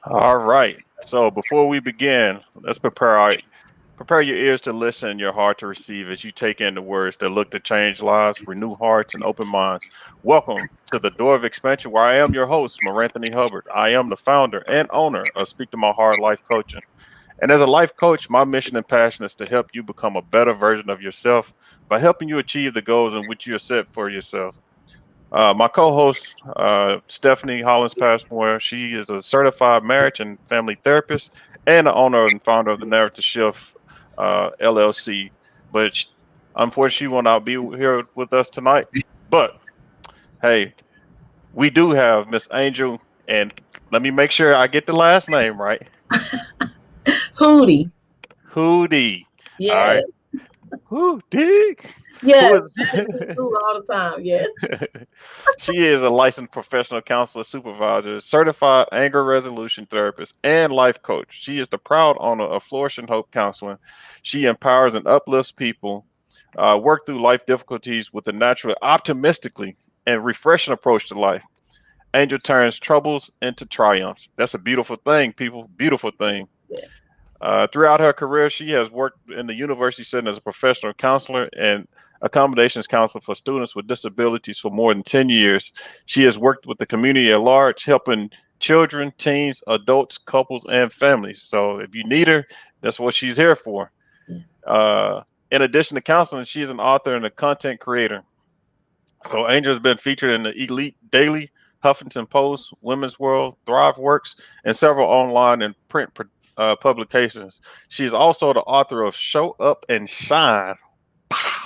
All right. So before we begin, let's prepare your ears to listen and your heart to receive as you take in the words that look to change lives, renew hearts, and open minds. Welcome to the Door of Expansion, where I am your host, Maranthony Hubbard. I am the founder and owner of Speak to My Heart Life Coaching. And as a life coach, my mission and passion is to help you become a better version of yourself by helping you achieve the goals in which you are set for yourself. My co-host, Stephanie Hollins Passmore, she is a certified marriage and family therapist and the owner and founder of the Narrative Shift LLC. But unfortunately, she will not be here with us tonight. But hey, we do have Miss Angel, and let me make sure I get the last name right. Hootie. Hootie. All Yeah. right. Hootie. Who Yes. is That is in school all the time. Yes. She is a licensed professional counselor, supervisor, certified anger resolution therapist, and life coach. She is the proud owner of Flourishing Hope Counseling. She empowers and uplifts people, work through life difficulties with a naturally optimistically and refreshing approach to life. Angel turns troubles into triumphs. That's a beautiful thing, people. Beautiful thing. Yeah. Throughout her career, she has worked in the university setting as a professional counselor and accommodations counselor for students with disabilities for more than 10 years. She has worked with the community at large, helping children, teens, adults, couples, and families. So if you need her, that's what she's here for. Yes. Uh, in addition to counseling, she's an author and a content creator. So Angel has been featured in the Elite Daily, Huffington Post, Women's World, ThriveWorks, and several online and print publications. She's also the author of Show Up and Shine. Pow!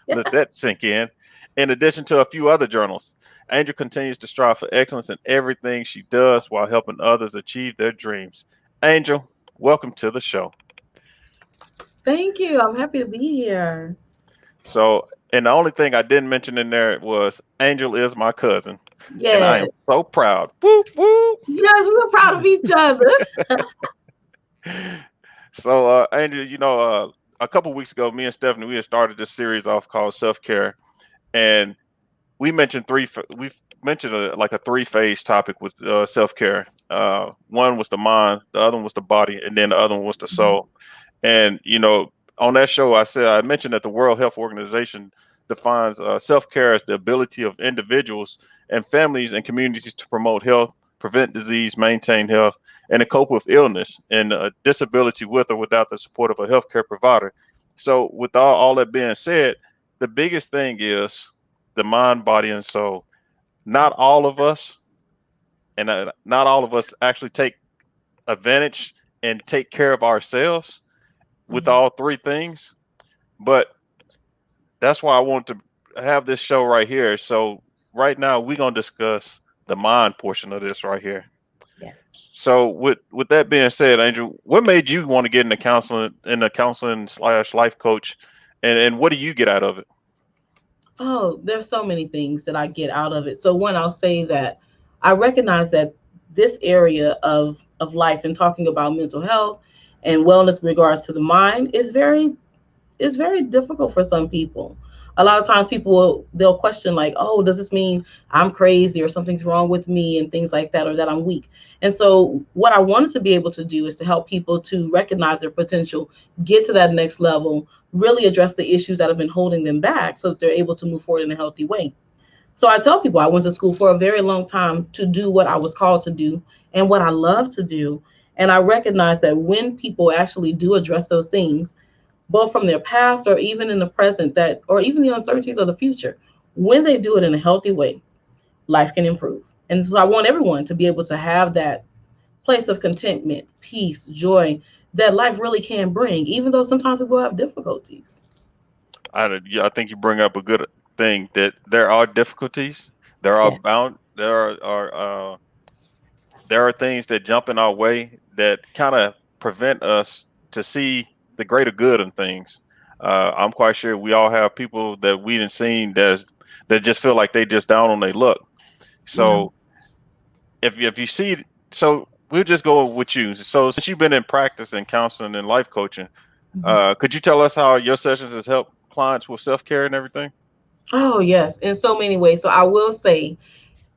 Let that sink in. In addition to a few other journals, Angel continues to strive for excellence in everything she does while helping others achieve their dreams. Angel, welcome to the show. Thank you. I'm happy to be here. So, and the only thing I didn't mention in there was Angel is my cousin, and I Yes. am so proud. Whoop whoop. Yes, we were proud of each other. So, Angel, a couple weeks ago, me and Stephanie we had started this series off called Self Care, and we mentioned we've mentioned like a three-phase topic with self care. One was the mind, the other one was the body, and then the other one was the Mhm. soul. And on that show, I mentioned that the World Health Organization defines self care as the ability of individuals and families and communities to promote health, prevent disease, maintain health, and to cope with illness and disability with or without the support of a healthcare provider. So, with all that being said, the biggest thing is the mind, body, and soul. Not all of us, and not all of us actually take advantage and take care of ourselves with Mhm. all three things. But that's why I want to have this show right here. So right now we're gonna discuss the mind portion of this right here. Yes. So with that being said, Angel, what made you want to get into counseling slash life coach, and what do you get out of it? Oh, there's so many things that I get out of it. So one, I'll say that I recognize that this area of life and talking about mental health and wellness in regards to the mind is very difficult for some people. A lot of times they'll question like, "Oh, does this mean I'm crazy or something's wrong with me and things like that or that I'm weak?" And so what I wanted to be able to do is to help people to recognize their potential, get to that next level, really address the issues that have been holding them back so that they're able to move forward in a healthy way. So I tell people I went to school for a very long time to do what I was called to do and what I love to do. And I recognize that when people actually do address those things, both from their past or even in the present, that or even the uncertainties of the future, when they do it in a healthy way, life can improve. And so I want everyone to be able to have that place of contentment, peace, joy that life really can bring, even though sometimes we will have difficulties. Yeah, I think you bring up a good thing that there are difficulties, there are Yes. bound, there are things that jump in our way that kind of prevent us to see the greater good in things. I'm quite sure we all have people that we didn't seen that just feel like they just down on their luck. Yeah. So if you see, so we'll just go with you. So since you've been in practice and counseling and life coaching, Mhm. could you tell us how your sessions has helped clients with self care and everything? Oh, yes, in so many ways. So I will say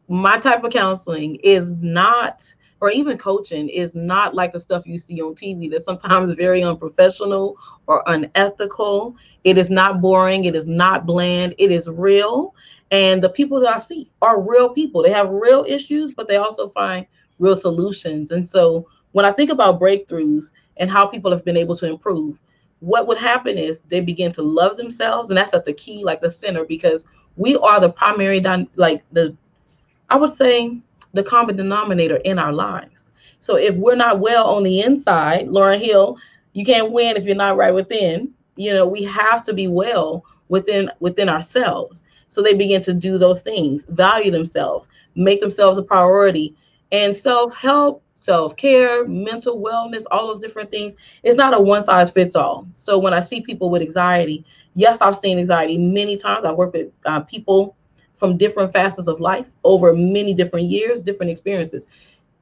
my type of counseling is not or even coaching is not like the stuff you see on TV that's sometimes very unprofessional or unethical. It is not boring. It is not bland. It is real. And the people that I see are real people. They have real issues, but they also find real solutions. And so when I think about breakthroughs and how people have been able to improve, what would happen is they begin to love themselves. And that's at the key, like the center, because we are the primary, I would say, the common denominator in our lives. So if we're not well on the inside, Lauren Hill, you can't win if you're not right within. We have to be well within ourselves. So they begin to do those things, value themselves, make themselves a priority, and self-help, self-care, mental wellness, all those different things. It's not a one size fits all. So when I see people with anxiety, yes, I've seen anxiety many times. I work with people from different facets of life over many different years, different experiences.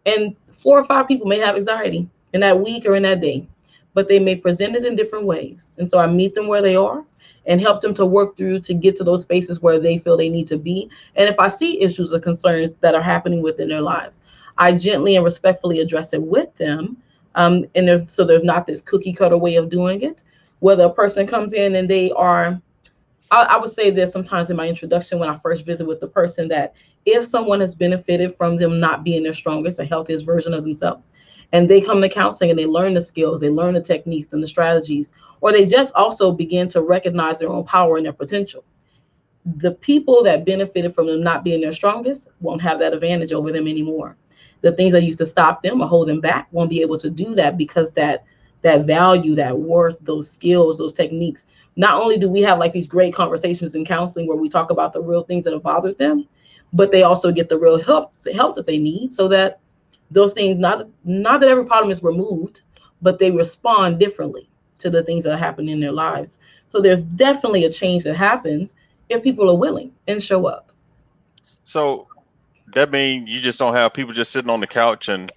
And 4 or 5 people may have anxiety in that week or in that day, but they may present it in different ways. And so I meet them where they are and help them to work through to get to those spaces where they feel they need to be. And if I see issues or concerns that are happening within their lives, I gently and respectfully address it with them. And there's not this cookie cutter way of doing it. Whether a person comes in and they are, I would say this sometimes in my introduction when I first visit with the person, that if someone has benefited from them not being their strongest, the healthiest version of themselves, and they come to counseling and they learn the skills, they learn the techniques and the strategies, or they just also begin to recognize their own power and their potential, the people that benefited from them not being their strongest won't have that advantage over them anymore. The things that used to stop them or hold them back won't be able to do that, because that value, that worth, those skills, those techniques. Not only do we have like these great conversations in counseling where we talk about the real things that have bothered them, but they also get the real help, the help that they need, so that those things, not that every problem is removed, but they respond differently to the things that happen in their lives. So there's definitely a change that happens if people are willing and show up. So that means you just don't have people just sitting on the couch and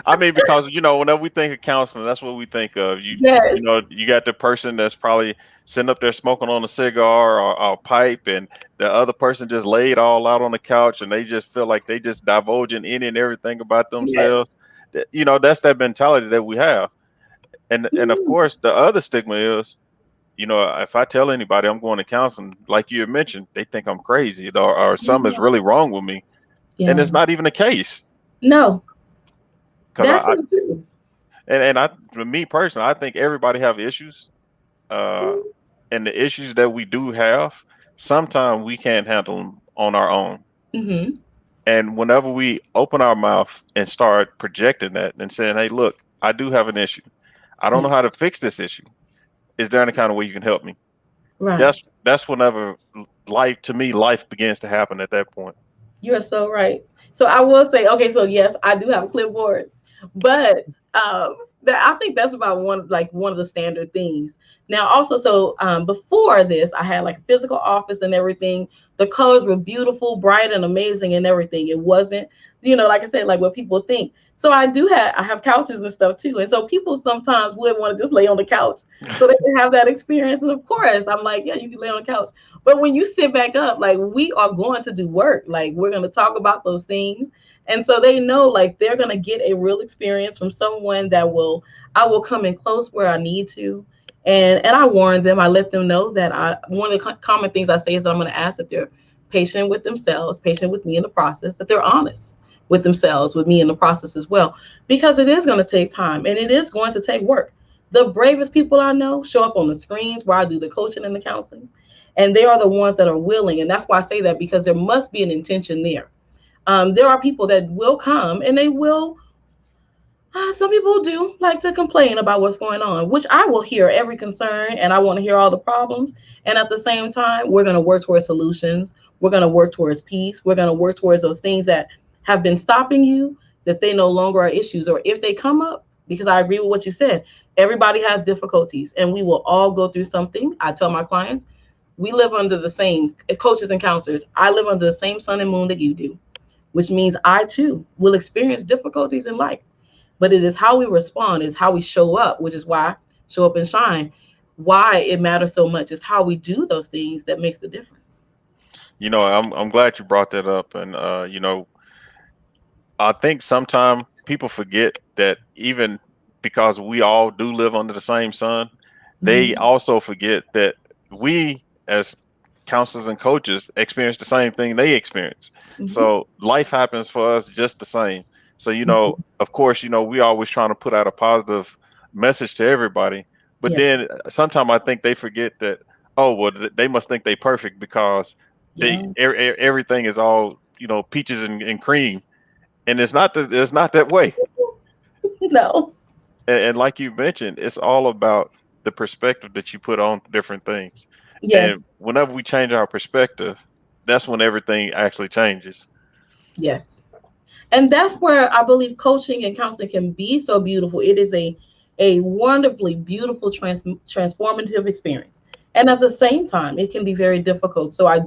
I mean, because whenever we think of counseling, that's what we think of. Yes. You got the person that's probably sitting up there smoking on a cigar or a pipe, and the other person just laid all out on the couch, and they just feel like they just divulging any and everything about themselves. Yes. That's that mentality that we have, and of course, the other stigma is, if I tell anybody I'm going to counseling, like you had mentioned, they think I'm crazy, or something is really wrong with me. Yeah. And it's not even the case. No. That's so true. And for me personally, I think everybody have issues. And the issues that we do have, sometimes we can't handle them on our own. Mm-hmm. And whenever we open our mouth and start projecting that and saying, hey, look, I do have an issue. I don't know how to fix this issue. Is there any kind of way you can help me? Right. That's whenever life begins to happen at that point. You're so right. So I will say, okay, so yes, I do have a clipboard, but I think that's about one of the standard things. Now, also, so before this, I had like a physical office and everything. The colors were beautiful, bright, and amazing, and everything. It wasn't, like I said, like what people think. So I have couches and stuff too, and so people sometimes would want to just lay on the couch so they can have that experience. And of course, I'm like, yeah, you can lay on the couch. But when you sit back up, like, we are going to do work. Like, we're going to talk about those things. And so they know, like, they're going to get a real experience from someone I will come in close where I need to. And I warn them, I let them know that one of the common things I say is that I'm going to ask that they're patient with themselves, patient with me in the process, that they're honest with themselves, with me in the process as well, because it is going to take time and it is going to take work. The bravest people I know show up on the screens where I do the coaching and the counseling, and they are the ones that are willing. And that's why I say that, because there must be an intention there. There are people that will come and they will, some people do like to complain about what's going on, which I will hear every concern and I want to hear all the problems. And at the same time, we're going to work towards solutions. We're going to work towards peace. We're going to work towards those things that have been stopping you, that they no longer are issues. Or if they come up, because I agree with what you said, everybody has difficulties and we will all go through something. I tell my clients, we live under the same, coaches and counselors, I live under the same sun and moon that you do, which means I too will experience difficulties in life. But it is how we respond, is how we show up, which is why show up and shine, why it matters so much. It's how we do those things that makes the difference. I'm glad you brought that up. And, I think sometimes people forget that even because we all do live under the same sun, they Mhm. also forget that we as counselors and coaches experience the same thing they experience. Mhm. So life happens for us just the same. So, Mhm. of course, we always trying to put out a positive message to everybody. But Yes. then sometimes I think they forget that, oh, well, they must think they perfect because Yeah. everything is all, peaches and cream, and it's not that way. No. And like you mentioned, it's all about the perspective that you put on different things. And Yes. whenever we change our perspective, that's when everything actually changes. Yes. And that's where I believe coaching and counseling can be so beautiful. It is a wonderfully beautiful transformative experience. And at the same time, it can be very difficult. So I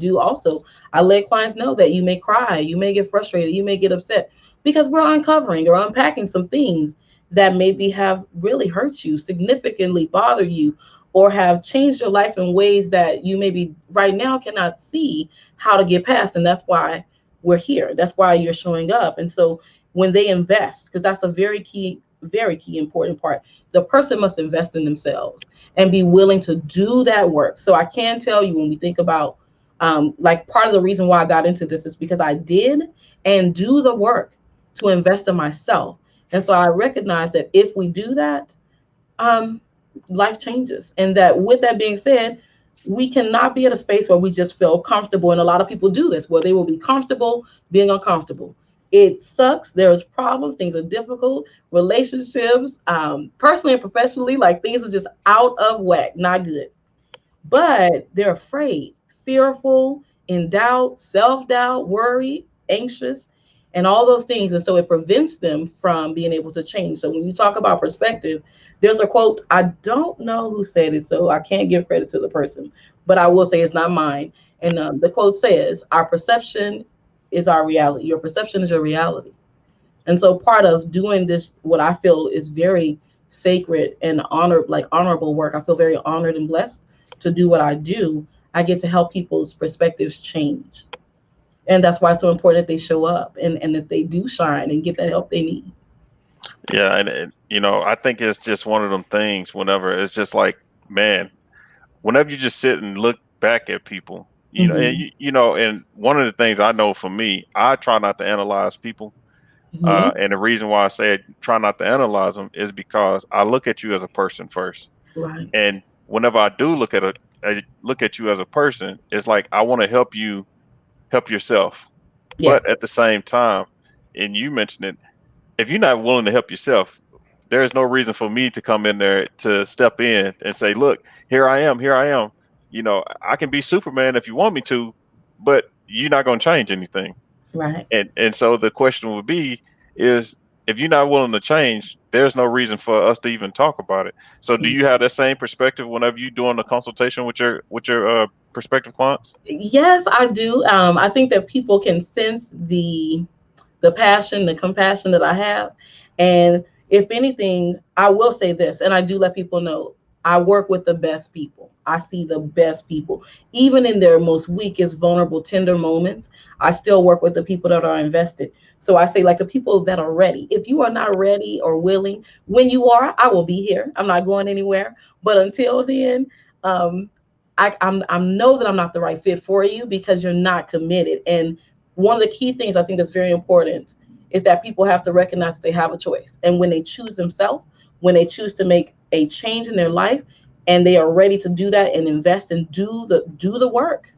let clients know that you may cry, you may get frustrated, you may get upset because we're uncovering or unpacking some things that maybe have really hurt you, significantly bother you, or have changed your life in ways that you maybe right now cannot see how to get past. And that's why we're here. That's why you're showing up. And so when they invest, because that's a very key important part, the person must invest in themselves and be willing to do that work. So I can tell you, when we think about like, part of the reason why I got into this is because I did and do the work to invest in myself. And so I recognize that if we do that, um, life changes. And that, with that being said, we cannot be at a space where we just feel comfortable. And a lot of people do this, where they will be comfortable being uncomfortable. It sucks. There's problems. Things are difficult. Relationships, personally and professionally, like, things are just out of whack, not good. But they're afraid, fearful, in doubt, self doubt, worry, anxious, and all those things. And so it prevents them from being able to change. So when you talk about perspective, there's a quote, I don't know who said it, so I can't give credit to the person, but I will say it's not mine. And the quote says, our perception is our reality. Your perception is your reality. And so part of doing this, what I feel is very sacred and honorable work, I feel very honored and blessed to do what I do. I get to help people's perspectives change. And that's why it's so important that they show up, and that they do shine and get that help they need. Yeah, and I think it's just one of them things. Whenever it's just like, man, whenever you just sit and look back at people, Mm-hmm. and one of the things I know for me, I try not to analyze people. Mm-hmm. And the reason why I say try not to analyze them is because I look at you as a person first. Right. And whenever I do I look at you as a person, it's like I want to help you help yourself. But Yes. at the same time, and you mentioned it, if you're not willing to help yourself, there's no reason for me to come in there to step in and say, look, here I am. I can be Superman if you want me to, but you're not going to change anything. Right. And so the question would be is, if you're not willing to change, there's no reason for us to even talk about it. So do you have that same perspective whenever you're doing a consultation with your prospective clients? Yes, I do. I think that people can sense the passion, the compassion that I have. And if anything, I will say this, and I do let people know, I work with the best people. I see the best people. Even in their most weakest, vulnerable, tender moments, I still work with the people that are invested. So I say, like, the people that are ready. If you are not ready or willing, when you are, I will be here. I'm not going anywhere. But until then, um, I know that I'm not the right fit for you because you're not committed. And one of the key things I think that's very important is that people have to recognize that they have a choice. And when they choose themselves, when they choose to make a change in their life, and they are ready to do that and invest and do the work,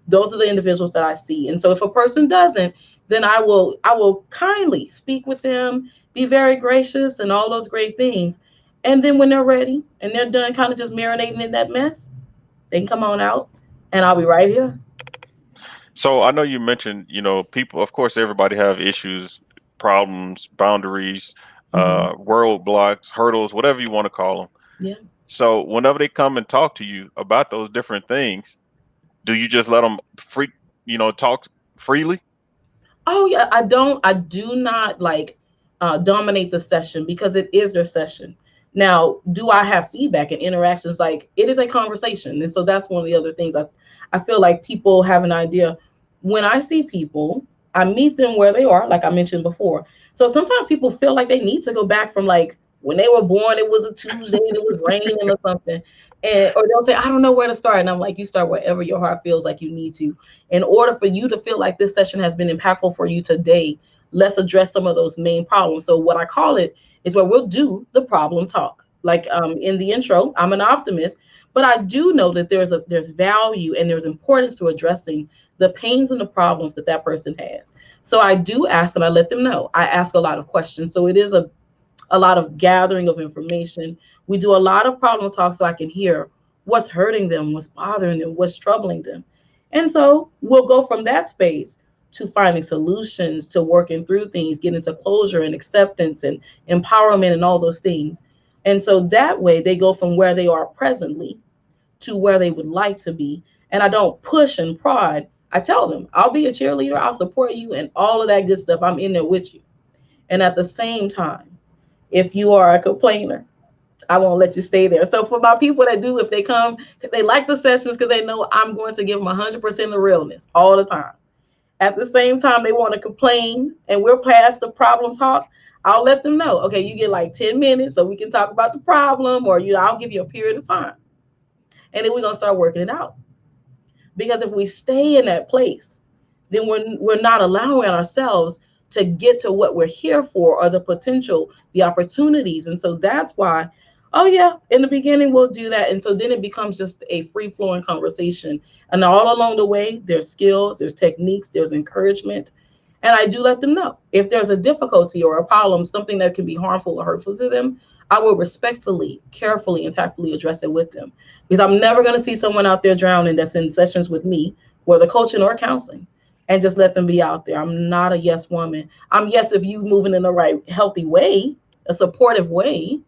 those are the individuals that I see. And so if a person doesn't, then I will kindly speak with them, be very gracious, and all those great things. And then when they're ready and they're done kind of just marinating in that mess, they can come on out, and I'll be right here. So I know you mentioned, people, of course, everybody have issues, problems, boundaries, Hmm. roadblocks, hurdles, whatever you want to call them. Yeah. So whenever they come and talk to you about those different things, do you just let them talk freely? Oh yeah, I do not like dominate the session because it is their session. Now, do I have feedback and interactions? Like, it is a conversation. And so that's one of the other things I feel like people have an idea. When I see people, I meet them where they are, like I mentioned before. So sometimes people feel like they need to go back from like when they were born, it was a Tuesday and it was raining or something. And or they'll say, I don't know where to start. And I'm like, you start wherever your heart feels like you need to. In order for you to feel like this session has been impactful for you today, let's address some of those main problems. So what I call it is where we'll do the problem talk. Like in the intro, I'm an optimist, but I do know that there's value and there's importance to addressing the pains and the problems that that person has. So I do ask and I let them know. I ask a lot of questions. So it is a lot of gathering of information. We do a lot of problem talk so I can hear what's hurting them, what's bothering them, what's troubling them. And so we'll go from that space to finding solutions, to working through things, getting to closure and acceptance and empowerment and all those things. And so that way they go from where they are presently to where they would like to be. And I don't push and prod. I tell them, I'll be a cheerleader, I'll support you, and all of that good stuff. I'm in there with you. And at the same time, if you are a complainer, I won't let you stay there. So for my people that do, if they come, because they like the sessions, because they know I'm going to give them 100% of realness all the time. At the same time, they want to complain and we're past the problem talk. I'll let them know, okay, you get like 10 minutes so we can talk about the problem, or I'll give you a period of time. And then we're going to start working it out. Because if we stay in that place, then we're not allowing ourselves to get to what we're here for, or the potential, the opportunities. And so that's why, oh yeah, in the beginning we'll do that. And so then it becomes just a free flowing conversation. And all along the way, there's skills, there's techniques, there's encouragement. And I do let them know if there's a difficulty or a problem, something that could be harmful or hurtful to them, I will respectfully, carefully, and tactfully address it with them. Because I'm never going to see someone out there drowning that's in sessions with me, whether coaching or counseling, and just let them be out there. I'm not a yes woman. I'm yes if you moving in the right healthy way, a supportive way.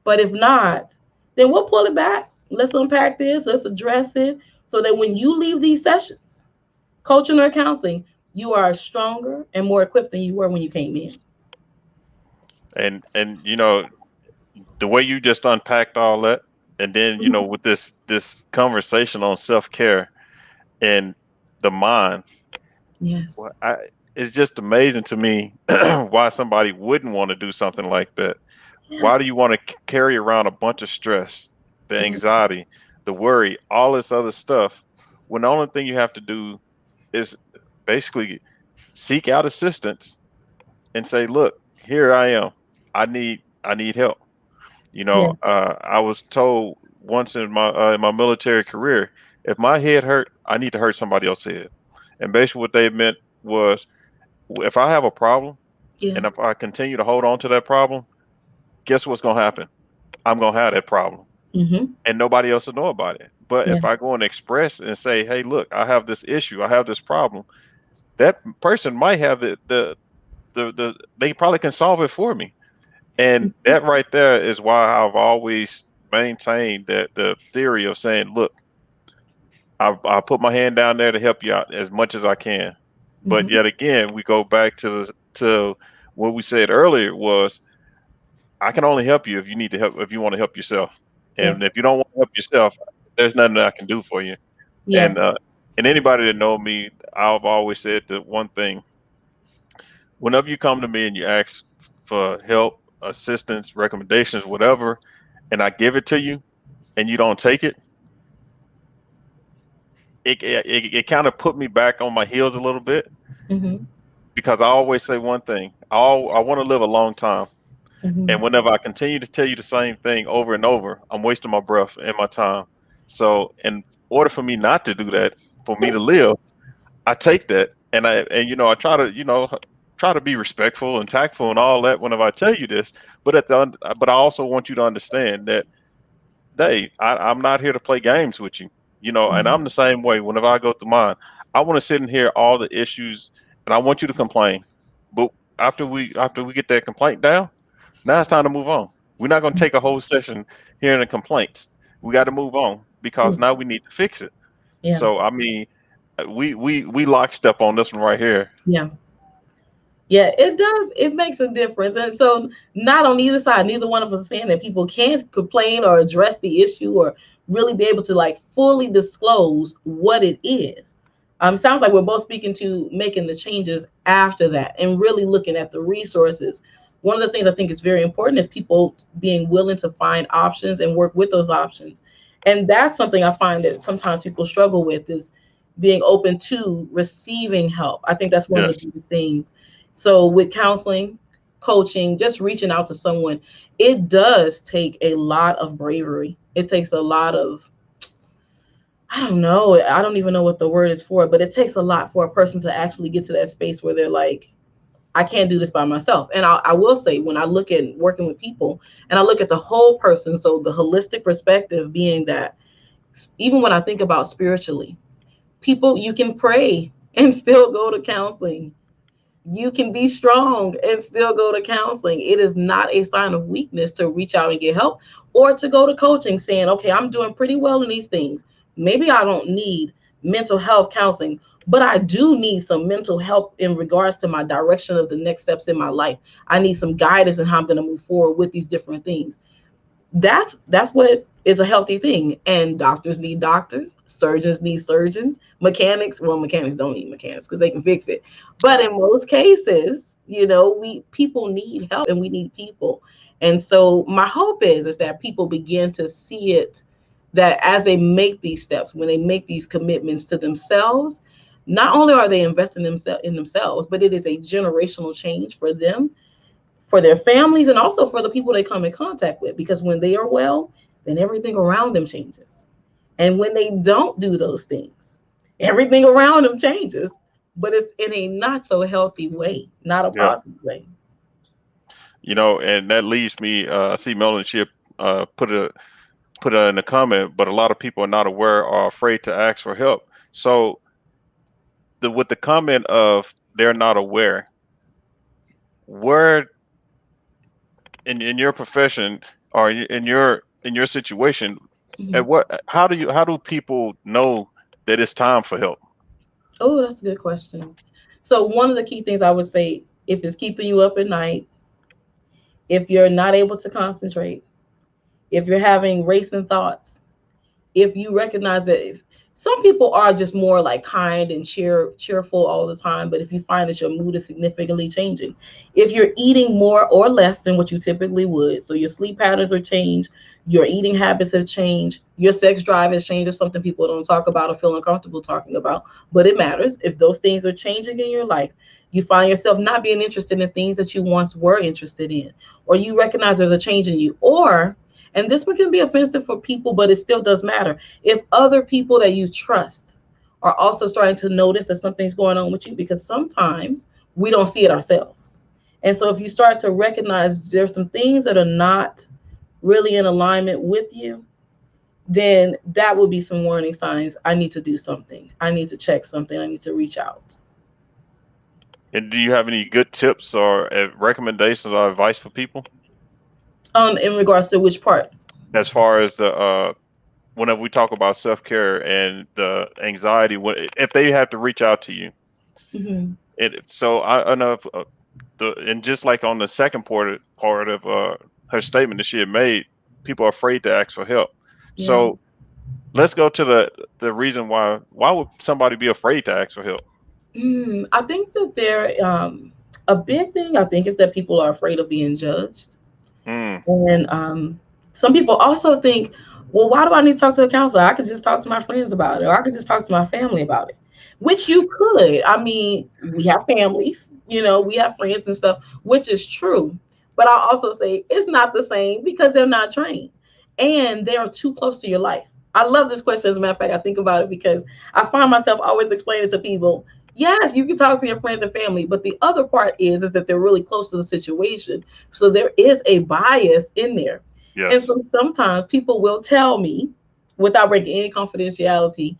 But if not, then we'll pull it back. Let's unpack this. Let's address it so that when you leave these sessions, coaching or counseling, you are stronger and more equipped than you were when you came in. And the way you just unpacked all that, and then with this conversation on self-care and the mind, Yes. well, it's just amazing to me why somebody wouldn't want to do something like that. Yes. Why do you want to carry around a bunch of stress, the anxiety, the worry, all this other stuff, when the only thing you have to do is basically seek out assistance and say, look, here I am. I need help. I was told once in my military career, if my head hurt, I need to hurt somebody else's head. And basically what they meant was, if I have a problem and if I continue to hold on to that problem, guess what's going to happen? I'm going to have that problem and nobody else will know about it. But if I go and express and say, hey, look, I have this issue, I have this problem, that person might have they probably can solve it for me. And that right there is why I've always maintained that the theory of saying, look, I put my hand down there to help you out as much as I can. But yet again, we go back to what we said earlier was, I can only help you if you need to help, if you want to help yourself. And if you don't want to help yourself, there's nothing that I can do for you. And anybody that know me, I've always said the one thing: whenever you come to me and you ask for help, assistance, recommendations, whatever, and I give it to you, and you don't take it, it kind of put me back on my heels a little bit, because I always say one thing: I want to live a long time. And whenever I continue to tell you the same thing over and over, I'm wasting my breath and my time. So in order for me not to do that, for me to live, I take that and I try to be respectful and tactful and all that whenever I tell you this. But but I also want you to understand that, hey, I'm not here to play games with you, and I'm the same way. Whenever I go through mine, I want to sit and hear all the issues, and I want you to complain. But after we get that complaint down, now it's time to move on. We're not going to take a whole session hearing the complaints. We got to move on because now we need to fix it. Yeah. So I mean, we lockstep on this one right here. Yeah. Yeah, it does. It makes a difference. And so not on either side, neither one of us is saying that people can't complain or address the issue or really be able to like fully disclose what it is. Sounds like we're both speaking to making the changes after that and really looking at the resources. One of the things I think is very important is people being willing to find options and work with those options. And that's something I find that sometimes people struggle with is being open to receiving help. I think that's one of the Yes. biggest things. So with counseling, coaching, just reaching out to someone, it does take a lot of bravery. It takes a lot of, I don't know, I don't even know what the word is for it, but it takes a lot for a person to actually get to that space where they're like, I can't do this by myself. And I will say, when I look at working with people and I look at the whole person, so the holistic perspective being that even when I think about spiritually, people, you can pray and still go to counseling. You can be strong and still go to counseling. It is not a sign of weakness to reach out and get help or to go to coaching saying, okay, I'm doing pretty well in these things. Maybe I don't need mental health counseling, but I do need some mental help in regards to my direction of the next steps in my life. I need some guidance in how I'm going to move forward with these different things. That's what is a healthy thing. And doctors need doctors, surgeons need surgeons, mechanics, well, mechanics don't need mechanics because they can fix it. But in most cases, we people need help and we need people. And so my hope is that people begin to see it, that as they make these steps, when they make these commitments to themselves, not only are they investing in themselves, but it is a generational change for them, for their families, and also for the people they come in contact with. Because when they are well, then everything around them changes. And when they don't do those things, everything around them changes, but it's in a not so healthy way, not a Yeah. positive way. And that leaves me. I see Melanie Ship put it in a comment, but a lot of people are not aware or afraid to ask for help. So with the comment of they're not aware, where in your profession or in your situation, Mhm. how do people know that it's time for help? Oh, that's a good question. So, one of the key things I would say, if it's keeping you up at night, if you're not able to concentrate, if you're having racing thoughts, if you recognize that, if some people are just more like kind and cheerful all the time, but if you find that your mood is significantly changing, if you're eating more or less than what you typically would, so your sleep patterns are changed, your eating habits have changed, your sex drive has changed. It's something people don't talk about or feel uncomfortable talking about, but it matters. If those things are changing in your life, you find yourself not being interested in things that you once were interested in, or you recognize there's a change in you, or, and this one can be offensive for people, but it still does matter, if other people that you trust are also starting to notice that something's going on with you, because sometimes we don't see it ourselves. And so if you start to recognize there's some things that are not really in alignment with you, then that would be some warning signs. I need to do something. I need to check something. I need to reach out. And do you have any good tips or recommendations or advice for people In regards to which part? as far as the whenever we talk about self-care and the anxiety, if they have to reach out to you? Hmm. So I know and just like on the second part of her statement that she had made, people are afraid to ask for help. Yeah. So let's go to the reason why would somebody be afraid to ask for help? I think that a big thing I think is that people are afraid of being judged. Mm, And some people also think, well, why do I need to talk to a counselor? I could just talk to my friends about it, or I could just talk to my family about it, which you could. I mean, we have families, we have friends and stuff, which is true. But I'll also say it's not the same because they're not trained and they're too close to your life. I love this question. As a matter of fact, I think about it because I find myself always explaining to people, yes, you can talk to your friends and family, but the other part is that they're really close to the situation. So there is a bias in there. And yes. so sometimes people will tell me, without breaking any confidentiality,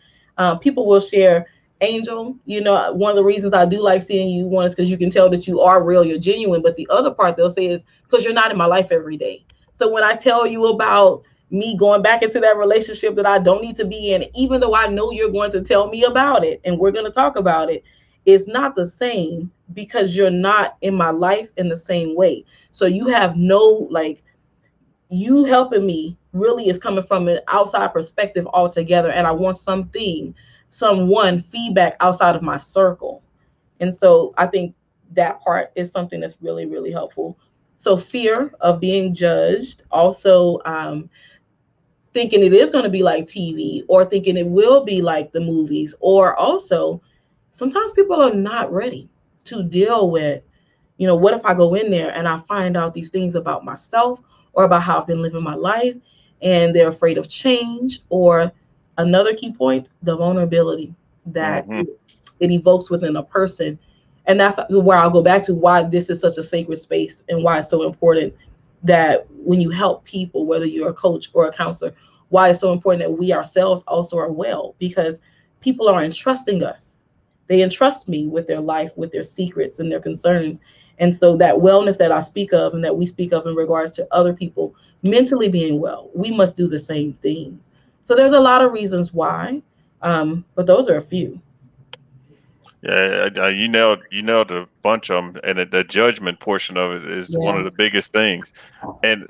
people will share, Angel, one of the reasons I do like seeing you, one is because you can tell that you are real, you're genuine. But the other part they'll say is because you're not in my life every day. So when I tell you about me going back into that relationship that I don't need to be in, even though I know you're going to tell me about it and we're going to talk about it, it's not the same because you're not in my life in the same way. So you have no, like, you helping me really is coming from an outside perspective altogether. And I want something someone feedback outside of my circle. And so I think that part is something that's really, really helpful. So fear of being judged, also thinking it is going to be like TV, or thinking it will be like the movies, or also sometimes people are not ready to deal with, what if I go in there and I find out these things about myself or about how I've been living my life, and they're afraid of change, or another key point, the vulnerability that Hmm. it evokes within a person. And that's where I'll go back to why this is such a sacred space and why it's so important that when you help people, whether you're a coach or a counselor, why it's so important that we ourselves also are well, because people are entrusting us. They entrust me with their life, with their secrets and their concerns. And so that wellness that I speak of and that we speak of in regards to other people mentally being well, we must do the same thing. So there's a lot of reasons why, but those are a few. Yeah, you nailed a bunch of them, and the judgment portion of it is one Yeah. of the biggest things. And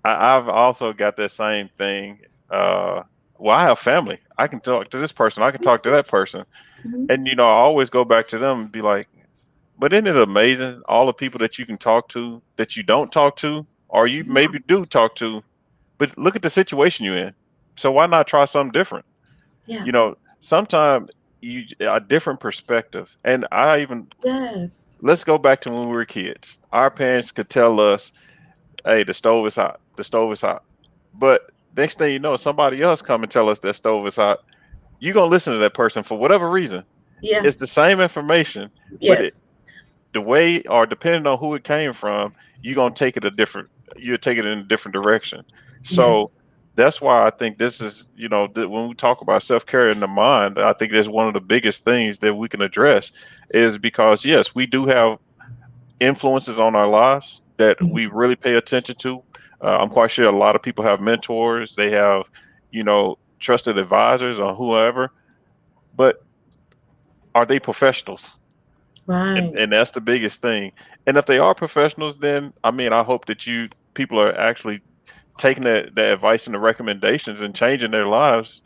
I've also got that same thing. Well, I have family. I can talk to this person. I can talk to that person, Mhm. and I always go back to them and be like, "But isn't it amazing all the people that you can talk to that you don't talk to, or you maybe do talk to, but look at the situation you're in. So why not try something different? Yeah. Sometimes you a different perspective. And I even Yes. let's go back to when we were kids. Our parents could tell us, "Hey, the stove is hot. The stove is hot." But next thing you know, somebody else come and tell us that stove is hot. You're gonna listen to that person for whatever reason. Yeah. It's the same information, but Yes. the way or depending on who it came from, you're gonna take it a different. You'll take it in a different direction. Yeah. So that's why I think this is, when we talk about self care in the mind, I think that's one of the biggest things that we can address is because yes, we do have influences on our lives that Mhm. we really pay attention to. I'm quite sure a lot of people have mentors. They have, trusted advisors or whoever, but are they professionals? and Right. and that's the biggest thing. And if they are professionals, then I mean, I hope that you people are actually taking the advice and the recommendations and changing their lives,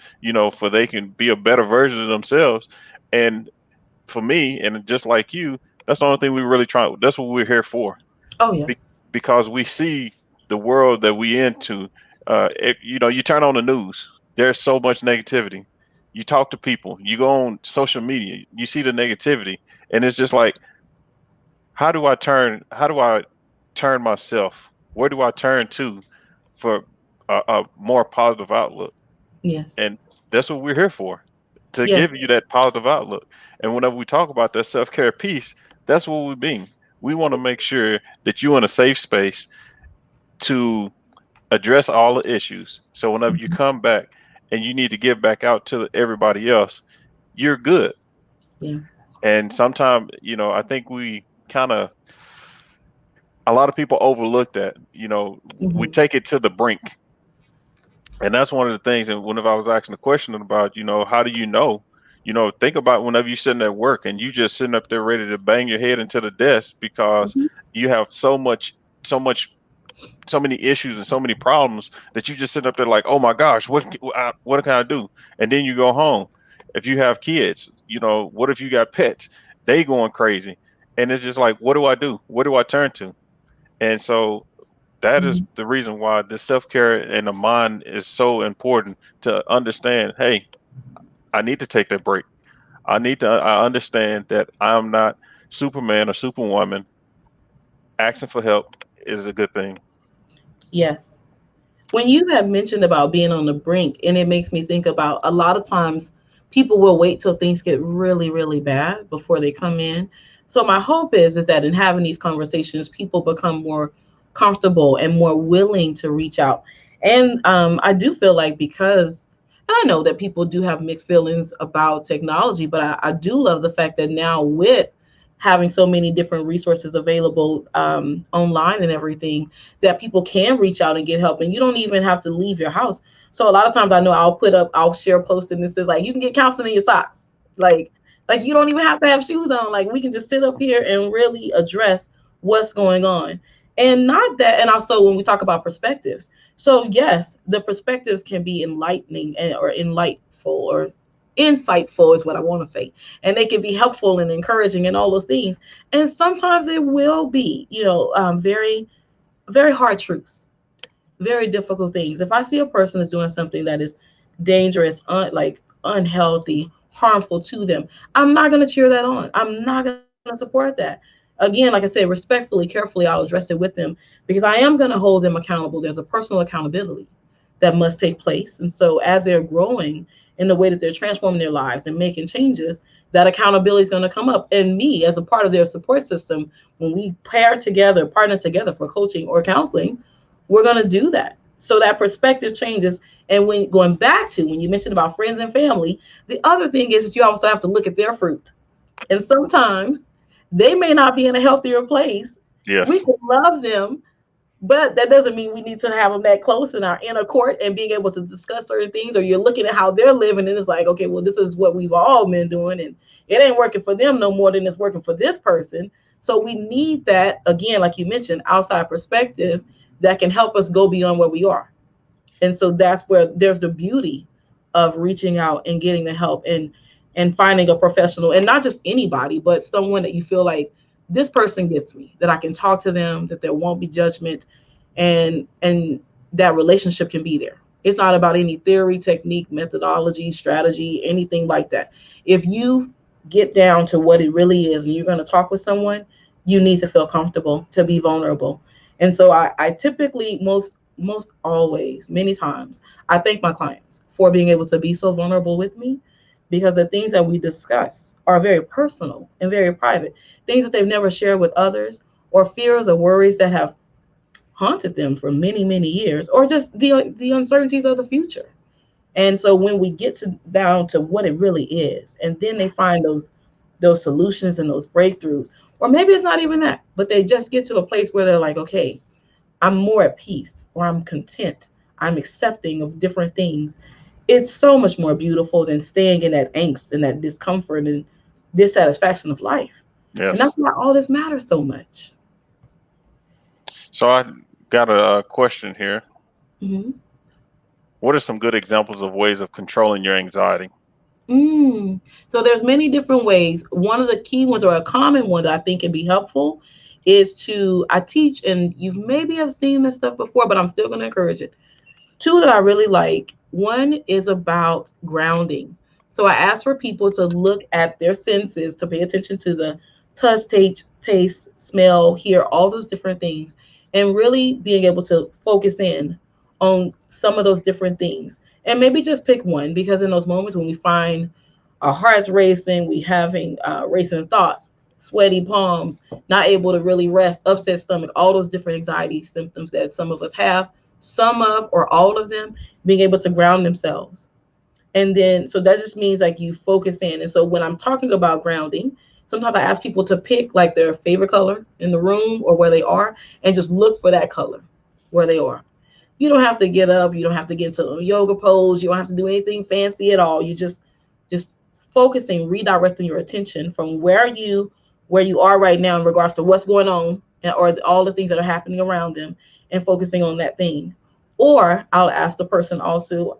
for they can be a better version of themselves. And for me, and just like you, that's the only thing we really try. That's what we're here for, Oh yeah. be, because we see the world that we into. You turn on the news. There's so much negativity. You talk to people. You go on social media. You see the negativity, and it's just like, how do I turn myself? Where do I turn to for a more positive outlook? Yes. And that's what we're here for, to Yeah. give you that positive outlook. And whenever we talk about that self-care piece, that's what we mean. We want to make sure that you're in a safe space to address all the issues. So whenever you Mhm. come back and you need to give back out to everybody else, you're good. Yeah. And sometimes, I think we kind of a lot of people overlook that. We Hmm. take it to the brink. And that's one of the things. And whenever I was asking the question about, how do you know? Think about whenever you're sitting at work and you just sitting up there ready to bang your head into the desk because Hmm. you have so much, so many issues and so many problems that you just sit up there like, oh my gosh, what can I do? And then you go home. If you have kids, what if you got pets? They going crazy, and it's just like, what do I do? What do I turn to? And so that is Hmm. the reason why this self-care and the mind is so important to understand. Hey, I need to take that break. I understand that I'm not Superman or Superwoman. Asking for help is a good thing. Yes. When you have mentioned about being on the brink, and it makes me think about a lot of times people will wait till things get really, really bad before they come in. So my hope is that in having these conversations, people become more comfortable and more willing to reach out. And I do feel like because, and I know that people do have mixed feelings about technology, but I do love the fact that now with having so many different resources available online and everything, that people can reach out and get help, and you don't even have to leave your house. So a lot of times I know I'll share a post and this is like, you can get counseling in your socks. Like you don't even have to have shoes on. Like we can just sit up here and really address what's going on. And not that, and also when we talk about perspectives. So yes, the perspectives can be enlightening or enlightful or insightful is what I want to say, and they can be helpful and encouraging and all those things. And sometimes it will be, very, very hard truths, very difficult things. If I see a person is doing something that is dangerous, like unhealthy, harmful to them, I'm not going to cheer that on. I'm not going to support that. Again, like I said, respectfully, carefully, I'll address it with them because I am going to hold them accountable. There's a personal accountability that must take place. And so as they're growing in the way that they're transforming their lives and making changes, that accountability is going to come up. And me, as a part of their support system, when we partner together for coaching or counseling, we're going to do that. So that perspective changes. And when going back to when you mentioned about friends and family, the other thing is that you also have to look at their fruit. And sometimes they may not be in a healthier place. We Yes. can love them, but that doesn't mean we need to have them that close in our inner court and being able to discuss certain things. Or you're looking at how they're living and it's like, okay, well, this is what we've all been doing and it ain't working for them no more than it's working for this person. So we need that, again, like you mentioned, outside perspective that can help us go beyond where we are. And so that's where there's the beauty of reaching out and getting the help and finding a professional, and not just anybody, but someone that you feel like this person gets me, that I can talk to them, that there won't be judgment, and that relationship can be there. It's not about any theory, technique, methodology, strategy, anything like that. If you get down to what it really is and you're going to talk with someone, you need to feel comfortable to be vulnerable. And so I typically, most always, many times, I thank my clients for being able to be so vulnerable with me, because the things that we discuss are very personal and very private, things that they've never shared with others, or fears or worries that have haunted them for many, many years, or just the uncertainties of the future. And so when we get to down to what it really is, and then they find those solutions and those breakthroughs, or maybe it's not even that, but they just get to a place where they're like, okay, I'm more at peace, or I'm content, I'm accepting of different things. It's so much more beautiful than staying in that angst and that discomfort and dissatisfaction of life. And that's Yes. why all this matters so much. So I got a question here. Mhm. What are some good examples of ways of controlling your anxiety? So there's many different ways. One of the key ones, or a common one that I think can be helpful, is to I teach, and you maybe have seen this stuff before, but I'm still going to encourage it. Two that I really like. One is about grounding. So I ask for people to look at their senses, to pay attention to the touch, taste, smell, hear, all those different things, and really being able to focus in on some of those different things. And maybe just pick one, because in those moments when we find our hearts racing, we having racing thoughts, sweaty palms, not able to really rest, upset stomach, all those different anxiety symptoms that some of us have, some of or all of them, being able to ground themselves. And then, so that just means like you focus in. And so when I'm talking about grounding, sometimes I ask people to pick like their favorite color in the room or where they are, and just look for that color where they are. You don't have to get up, you don't have to get into a yoga pose, you don't have to do anything fancy at all. You just focusing, redirecting your attention from where you are right now in regards to what's going on, or all the things that are happening around them, and focusing on that thing. Or I'll ask the person also,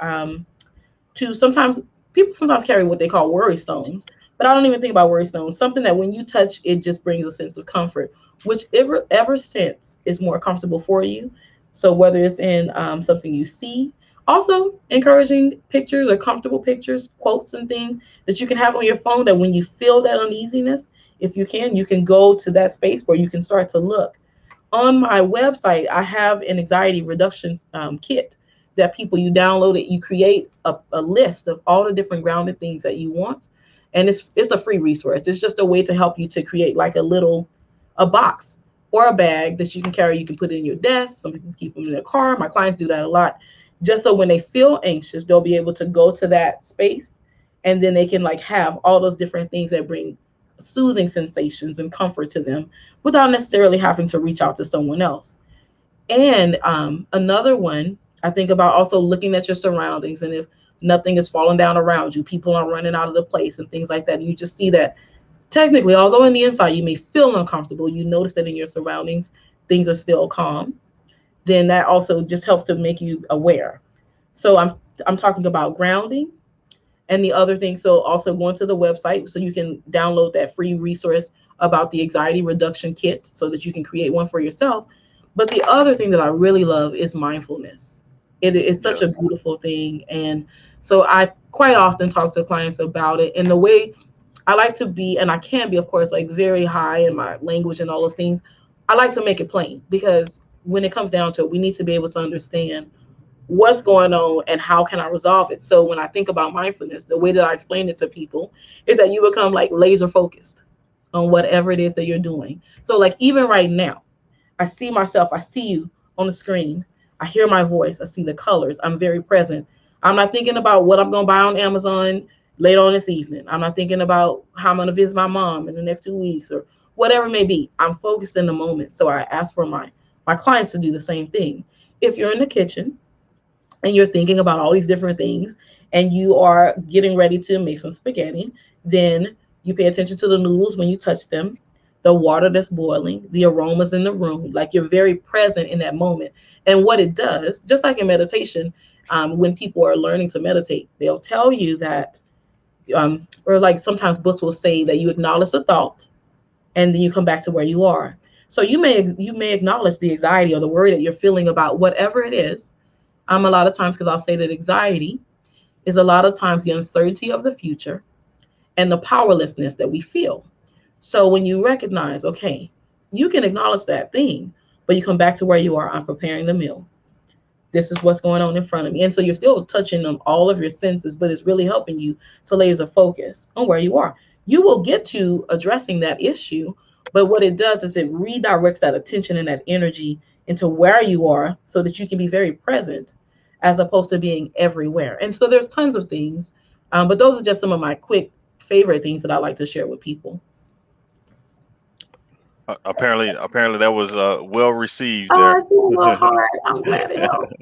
to sometimes people sometimes carry what they call worry stones, but I don't even think about worry stones. Something that when you touch, it just brings a sense of comfort, whichever ever sense is more comfortable for you. So whether it's in something you see, also encouraging pictures or comfortable pictures, quotes and things that you can have on your phone, that when you feel that uneasiness, if you can go to that space where you can start to look. On my website, I have an anxiety reduction kit that people, you download it, you create a list of all the different grounded things that you want. And it's a free resource. It's just a way to help you to create like a box or a bag that you can carry. You can put it in your desk. Some people keep them in their car. My clients do that a lot. Just so when they feel anxious, they'll be able to go to that space, and then they can like have all those different things that bring soothing sensations and comfort to them without necessarily having to reach out to someone else. And another one, I think about also looking at your surroundings, and if nothing is falling down around you, people are running out of the place and things like that. And you just see that technically, although in the inside you may feel uncomfortable, you notice that in your surroundings things are still calm. Then that also just helps to make you aware. So I'm talking about grounding, And the other thing, so also going to the website so you can download that free resource about the anxiety reduction kit so that you can create one for yourself. But the other thing that I really love is mindfulness. It is such Yeah. a beautiful thing. And so I quite often talk to clients about it. And the way I like to be, and I can be, of course, like very high in my language and all those things, I like to make it plain because when it comes down to it, we need to be able to understand what's going on and how can I resolve it. So when I think about mindfulness, the way that I explain it to people is that you become like laser focused on whatever it is that you're doing. So like even right now, I see myself, I see you on the screen. I hear my voice, I see the colors. I'm very present. I'm not thinking about what I'm going to buy on Amazon later on this evening. I'm not thinking about how I'm going to visit my mom in the next 2 weeks or whatever it may be. I'm focused in the moment. So I ask for my clients to do the same thing. If you're in the kitchen and you're thinking about all these different things and you are getting ready to make some spaghetti, then you pay attention to the noodles when you touch them, the water that's boiling, the aromas in the room. Like you're very present in that moment. And what it does, just like in meditation, when people are learning to meditate, they'll tell you that, or like sometimes books will say that you acknowledge the thought and then you come back to where you are. So you may acknowledge the anxiety or the worry that you're feeling about whatever it is. A lot of times, because I'll say that anxiety is a lot of times the uncertainty of the future and the powerlessness that we feel. So when you recognize, okay, you can acknowledge that thing, but you come back to where you are. I'm preparing the meal. This is what's going on in front of me. And so you're still touching on all of your senses, but it's really helping you to laser focus on where you are. You will get to addressing that issue, but what it does is it redirects that attention and that energy into where you are so that you can be very present as opposed to being everywhere. And so there's tons of things, but those are just some of my quick favorite things that I like to share with people. Apparently that was well received Oh, there. I feel a little hard. I'm glad it helped.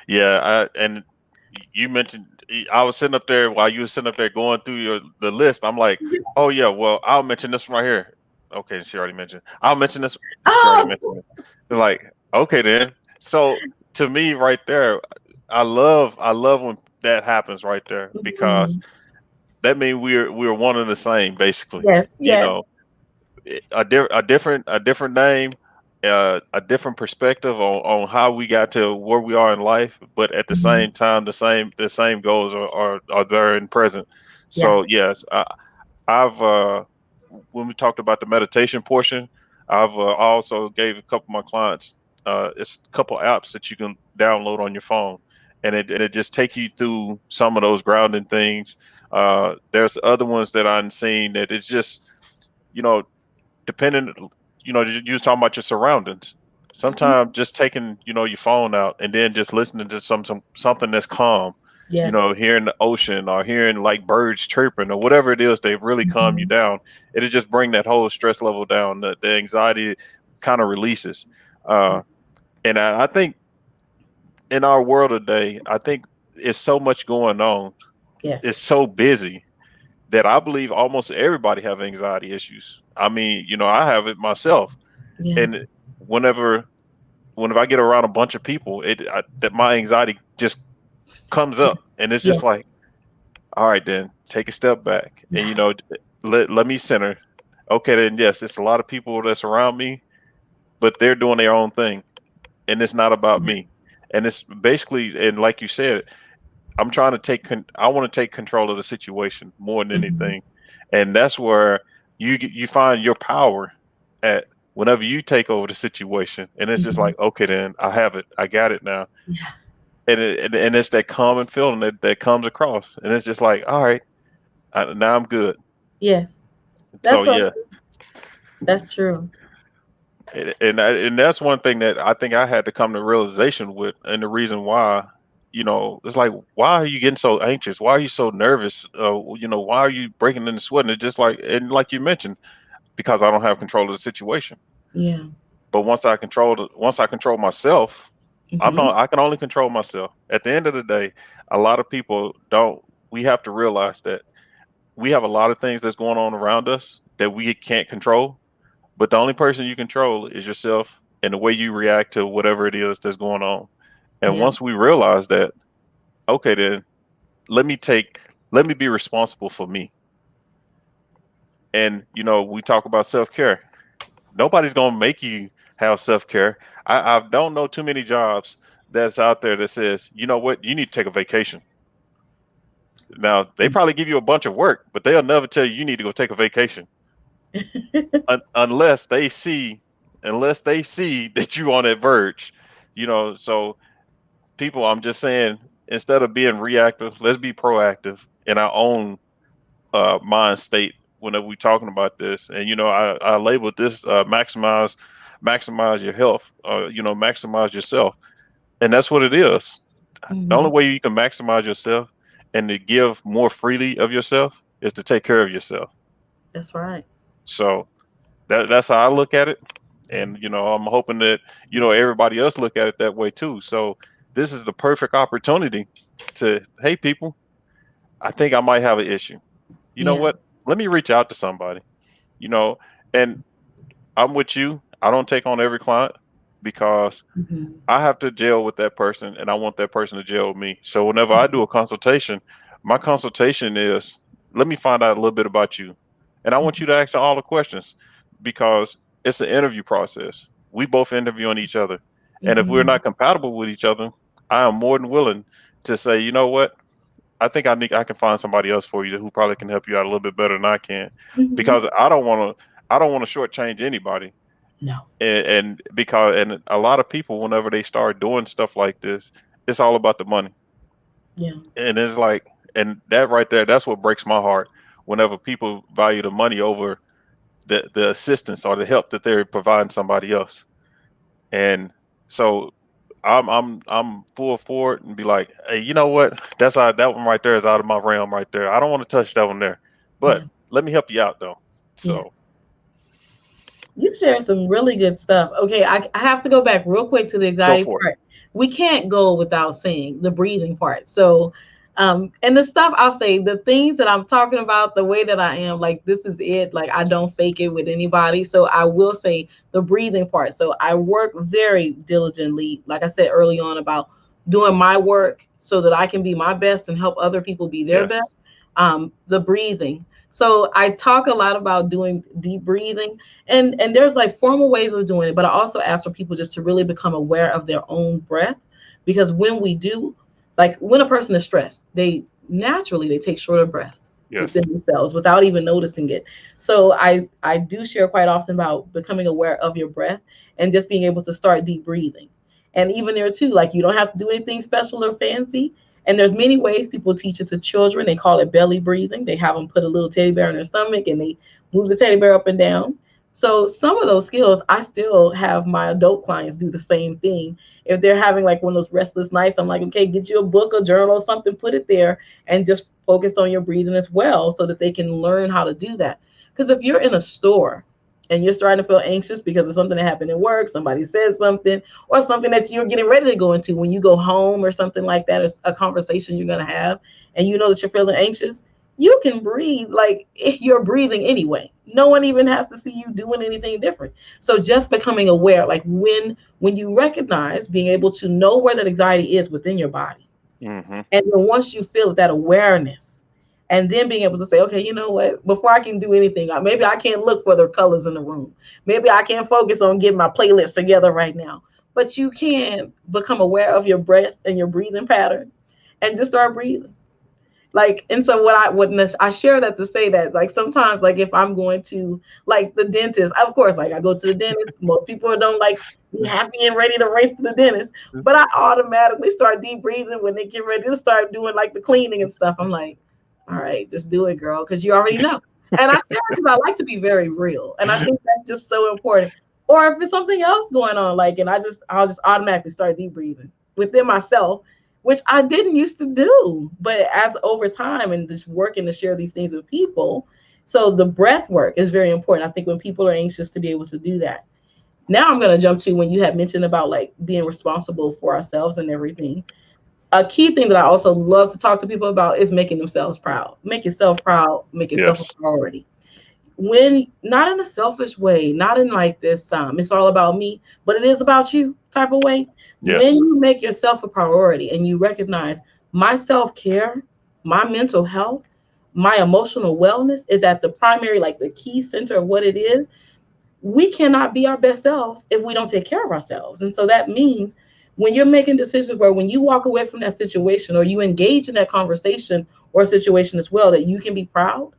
Yeah, and you mentioned I was sitting up there while you were sitting up there going through the list. I'm like, oh yeah, well I'll mention this one right here. Okay, she already mentioned. I'll mention this. She already Oh, mentioned it. They're like, okay then. So to me, right there, I love when that happens right there because mhm. that means we're one and the same basically. Yes, You yes. know, a different name, a different perspective on how we got to where we are in life, but at the Mhm. same time, the same goals are there and present. Yeah. So yes, I've when we talked about the meditation portion, I've also gave a couple of my clients it's a couple apps that you can download on your phone, and it just take you through some of those grounding things. There's other ones that I've seen that it's just you know depending, you was talking about your surroundings. Mhm. Sometimes just taking, your phone out and then just listening to something that's calm, Yes. hearing the ocean or hearing like birds chirping or whatever it is, they really calm you Mhm. down. It'll just bring that whole stress level down. The anxiety kind of releases. Uh, and I think in our world today, I think it's so much going on. It's Yes. so busy that I believe almost everybody have anxiety issues. I mean, I have it myself, Yeah. and whenever I get around a bunch of people, that my anxiety just comes up, and it's just Yes. like, all right, then take a step back, and Yeah. let me center. Okay, then yes, it's a lot of people that's around me, but they're doing their own thing, and it's not about Yeah. me. And it's basically, and like you said, I want to take control of the situation more than Mhm. anything, and that's where you find your power at whenever you take over the situation, and it's just Mhm. like, okay, then I have it, I got it now, Yeah. and it's that common feeling that comes across, and it's just like, all right, now I'm good. Yes. So That's so yeah, that's true. and that's one thing that I think I had to come to realization with, and the reason why, it's like, why are you getting so anxious? Why are you so nervous? Why are you breaking into sweat? And it's just like, and like you mentioned, because I don't have control of the situation. Yeah. But once I control myself, Mhm. I can only control myself. At the end of the day, a lot of people don't. We have to realize that we have a lot of things that's going on around us that we can't control, but the only person you control is yourself and the way you react to whatever it is that's going on. And Yeah. once we realize that, okay, then let me take Let me be responsible for me. And we talk about self-care. Nobody's gonna make you have self-care. I don't know too many jobs that's out there that says, you know what, you need to take a vacation. Now they probably give you a bunch of work, but they'll never tell you need to go take a vacation unless they see that you on that verge. So people, I'm just saying, instead of being reactive, let's be proactive in our own mind state whenever we're talking about this. And I labeled this maximize your health, maximize yourself. And that's what it is. The only way you can maximize yourself and to give more freely of yourself is to take care of yourself. That's right. So that's how I look at it. And I'm hoping that everybody else look at it that way too. So this is the perfect opportunity to, hey people, I think I might have an issue. You know what? Let me reach out to somebody. And I'm with you. I don't take on every client because I have to gel with that person and I want that person to gel with me. So whenever I do a consultation, my consultation is, let me find out a little bit about you. And I want you to ask all the questions because it's an interview process. We both interviewing each other. And if we're not compatible with each other, I am more than willing to say, you know what? I think I can find somebody else for you who probably can help you out a little bit better than I can, because I don't want to shortchange anybody. No. And a lot of people, whenever they start doing stuff like this, it's all about the money. Yeah. And it's like, and that right there, that's what breaks my heart. Whenever people value the money over the assistance or the help that they're providing somebody else. And so I'm full for it and be like, hey, you know what? That one right there is out of my realm right there. I don't want to touch that one there, but let me help you out though. So you share some really good stuff. Okay, I have to go back real quick to the anxiety part. We can't go without saying the breathing part. So, and the stuff I'll say, the things that I'm talking about, the way that I am, like this is it. Like I don't fake it with anybody. So I will say the breathing part. So I work very diligently, like I said early on, about doing my work so that I can be my best and help other people be their best. The breathing. So I talk a lot about doing deep breathing, and there's like formal ways of doing it, but I also ask for people just to really become aware of their own breath, because when we do, like when a person is stressed, they naturally take shorter breaths within themselves without even noticing it. So I do share quite often about becoming aware of your breath and just being able to start deep breathing. And even there too, like you don't have to do anything special or fancy. And there's many ways people teach it to children. They call it belly breathing. They have them put a little teddy bear in their stomach and they move the teddy bear up and down. So some of those skills, I still have my adult clients do the same thing. If they're having like one of those restless nights, I'm like, okay, get you a book, a journal, something, put it there and just focus on your breathing as well so that they can learn how to do that. Because if you're in a store and you're starting to feel anxious because of something that happened at work, somebody says something, or something that you're getting ready to go into when you go home or something like that, or a conversation you're going to have, and you know that you're feeling anxious, you can breathe like you're breathing anyway. No one even has to see you doing anything different. So just becoming aware, like when you recognize, being able to know where that anxiety is within your body. And then once you feel that awareness, and then being able to say, okay, you know what, before I can do anything, maybe I can't look for the colors in the room. Maybe I can't focus on getting my playlist together right now. But you can become aware of your breath and your breathing pattern and just start breathing. Like, and so I share that to say that, like, sometimes, like, if I'm going to, like, the dentist, of course, like, I go to the dentist. Most people don't, like, be happy and ready to race to the dentist. But I automatically start deep breathing when they get ready to start doing, like, the cleaning and stuff. I'm like, all right, just do it, girl, because you already know. And I share because I like to be very real. And I think that's just so important. Or if it's something else going on, like, and I'll just automatically start deep breathing within myself, which I didn't used to do. But as over time and just working to share these things with people, so the breath work is very important. I think when people are anxious, to be able to do that. Now I'm going to jump to when you had mentioned about like being responsible for ourselves and everything. A key thing that I also love to talk to people about is making themselves proud. Make yourself proud, make yourself a priority. When not in a selfish way, not in like this, it's all about me, but it is about you type of way. When you make yourself a priority and you recognize my self-care, my mental health, my emotional wellness is at the primary, like the key center of what it is, we cannot be our best selves if we don't take care of ourselves. And so that means when you're making decisions where when you walk away from that situation or you engage in that conversation or situation as well, that you can be proud,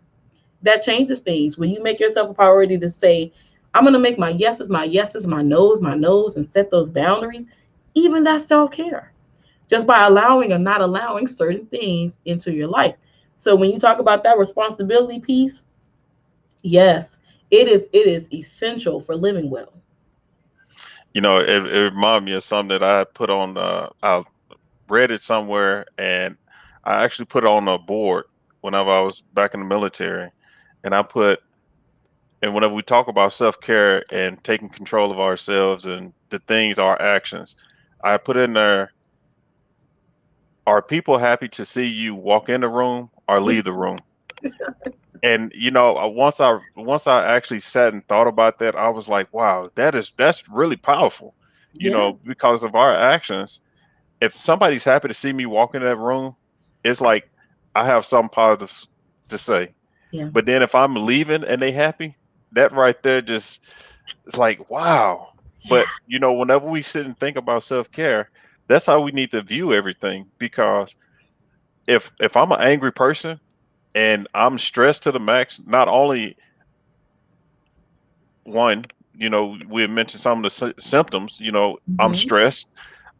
that changes things. When you make yourself a priority to say, I'm going to make my yeses, my no's, and set those boundaries, even that's self care, just by allowing or not allowing certain things into your life. So when you talk about that responsibility piece, yes, it is essential for living well. It reminded me of something that I put on. I read it somewhere, and I actually put it on a board whenever I was back in the military. And and whenever we talk about self care and taking control of ourselves and the things, our actions, I put in there: are people happy to see you walk in the room or leave the room? And once I actually sat and thought about that, I was like, wow, that's really powerful. Yeah, Because of our actions, if somebody's happy to see me walk in that room, it's like I have something positive to say. yeah, But then if I'm leaving and they happy, that right there just, it's like, wow. yeah, But whenever we sit and think about self-care, that's how we need to view everything. Because if I'm an angry person and I'm stressed to the max, not only one, we had mentioned some of the symptoms. I'm hmm, stressed.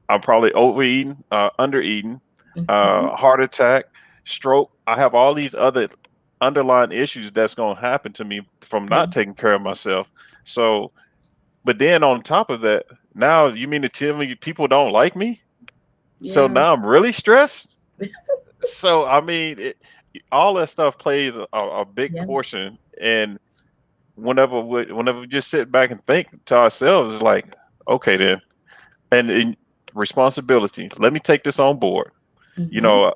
I'm probably overeating, undereating, hmm, heart attack, stroke. I have all these other underlying issues that's going to happen to me from yeah, not taking care of myself. So, but then on top of that, now you mean to tell me people don't like me? So yeah, now I'm really stressed. So I mean, all that stuff plays a big yeah. portion. And whenever we just sit back and think to ourselves, it's like, okay, then, and responsibility. Let me take this on board. You Hmm. know,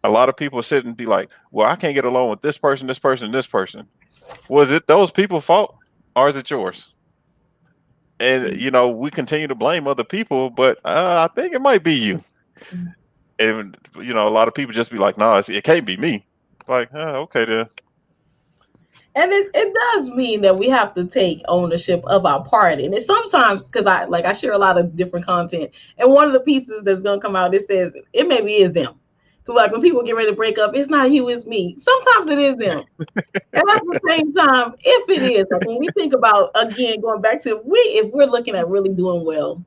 a lot of people sit and be like, well, I can't get along with this person, this person, this person. Was it those people's fault or is it yours? And we continue to blame other people, but I think it might be you. And a lot of people just be like, no, it can't be me. Like, okay then. And it does mean that we have to take ownership of our part. And it's sometimes because I share a lot of different content. And one of the pieces that's gonna come out, it says it maybe is them. Cause like when people get ready to break up, it's not you, it's me. Sometimes it is them. And at the same time, if it is, like when we think about again, going back to if we're looking at really doing well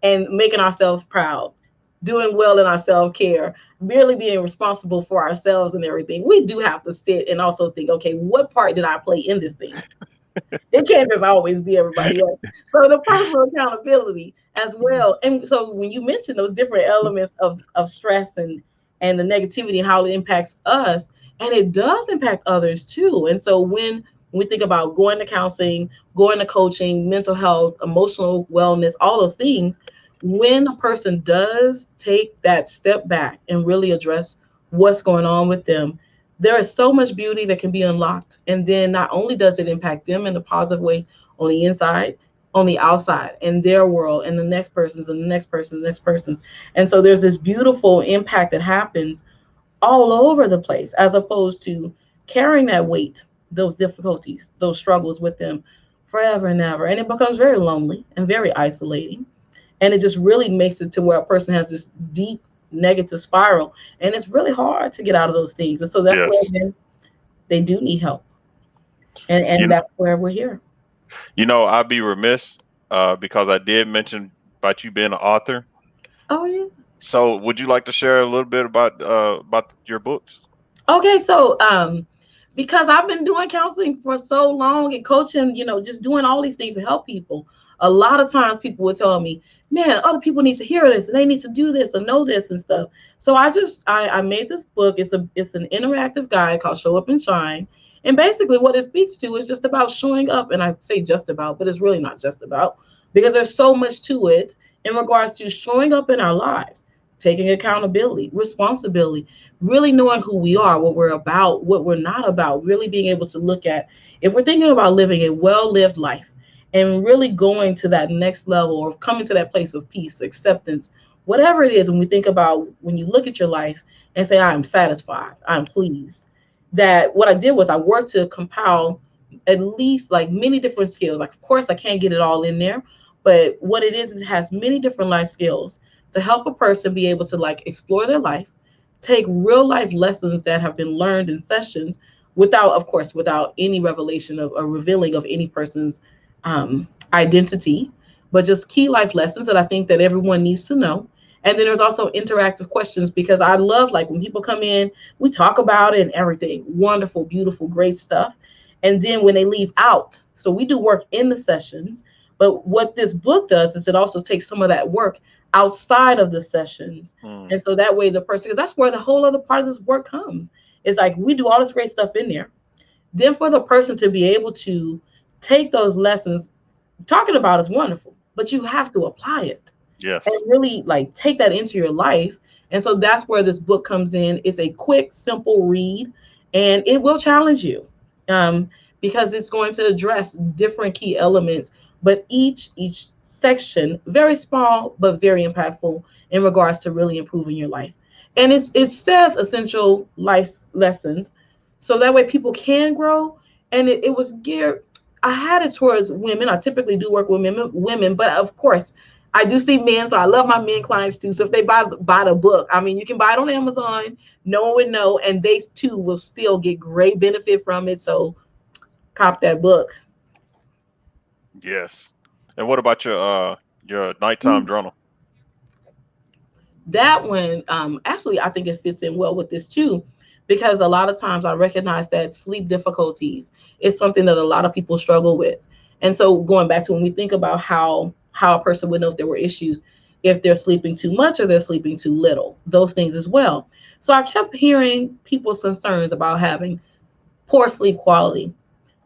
and making ourselves proud, doing well in our self care, merely being responsible for ourselves and everything, we do have to sit and also think, okay, what part did I play in this thing? It can't just always be everybody else. So the personal accountability as well. And so when you mention those different elements of stress and the negativity and how it impacts us, and it does impact others too. And so when we think about going to counseling, going to coaching, mental health, emotional wellness, all those things, when a person does take that step back and really address what's going on with them, there is so much beauty that can be unlocked. And then not only does it impact them in a positive way on the inside, on the outside, in their world, and the next person's, and the next person's, next person's. And so there's this beautiful impact that happens all over the place, as opposed to carrying that weight, those difficulties, those struggles with them forever and ever. And it becomes very lonely and very isolating. And it just really makes it to where a person has this deep negative spiral. And it's really hard to get out of those things. And so that's where Yes. then they do need help. And You that's where we're here. I'd be remiss because I did mention about you being an author. Oh yeah. So, would you like to share a little bit about your books? Okay, so because I've been doing counseling for so long and coaching, just doing all these things to help people. A lot of times people will tell me, man, other people need to hear this and they need to do this and know this and stuff. So I made this book. It's an interactive guide called Show Up and Shine. And basically what it speaks to is just about showing up. And I say just about, but it's really not just about, because there's so much to it in regards to showing up in our lives, taking accountability, responsibility, really knowing who we are, what we're about, what we're not about, really being able to look at if we're thinking about living a well-lived life and really going to that next level or coming to that place of peace, acceptance, whatever it is. When we think about, when you look at your life, and say, I'm satisfied, I'm pleased. That what I did was I worked to compile at least like many different skills. Like, of course, I can't get it all in there, but what it is it has many different life skills to help a person be able to like explore their life, take real life lessons that have been learned in sessions without, of course, without any revelation of or revealing of any person's identity, but just key life lessons that I think that everyone needs to know. And then there's also interactive questions because I love like when people come in, we talk about it and everything. Wonderful, beautiful, great stuff. And then when they leave out, so we do work in the sessions, but what this book does is it also takes some of that work outside of the sessions. And so that way the person, because that's where the whole other part of this work comes. It's like we do all this great stuff in there. Then for the person to be able to take those lessons, talking about is wonderful, but you have to apply it. Yes. And really like take that into your life. And so that's where this book comes in. It's a quick, simple read, and it will challenge you because it's going to address different key elements, but each section very small but very impactful in regards to really improving your life. And it says essential life lessons, so that way people can grow. And it was geared. I had it towards women. I typically do work with women, but of course I do see men, so I love my men clients too. So if they buy the book, I mean, you can buy it on Amazon. No one would know, and they too will still get great benefit from it. So, cop that book. Yes. And what about your nighttime journal? That one, actually, I think it fits in well with this too, because a lot of times I recognize that sleep difficulties is something that a lot of people struggle with. And so going back to when we think about how a person would know if there were issues, if they're sleeping too much or they're sleeping too little, those things as well. So I kept hearing people's concerns about having poor sleep quality,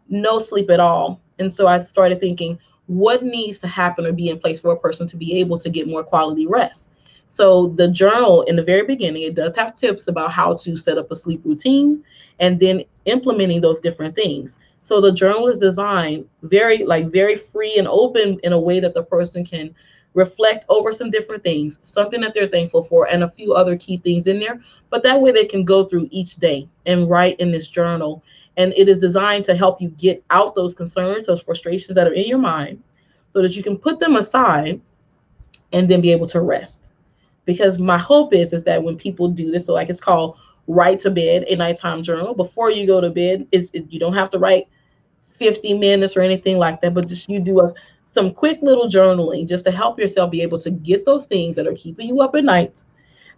no sleep at all. And so I started thinking, what needs to happen or be in place for a person to be able to get more quality rest? So the journal in the very beginning, it does have tips about how to set up a sleep routine and then implementing those different things. So the journal is designed very free and open in a way that the person can reflect over some different things, something that they're thankful for, and a few other key things in there. But that way they can go through each day and write in this journal. And it is designed to help you get out those concerns, those frustrations that are in your mind, so that you can put them aside and then be able to rest. Because my hope is that when people do this, so like it's called Write to Bed, a nighttime journal. Before you go to bed, you don't have to write 50 minutes or anything like that, but just you do some quick little journaling just to help yourself be able to get those things that are keeping you up at night,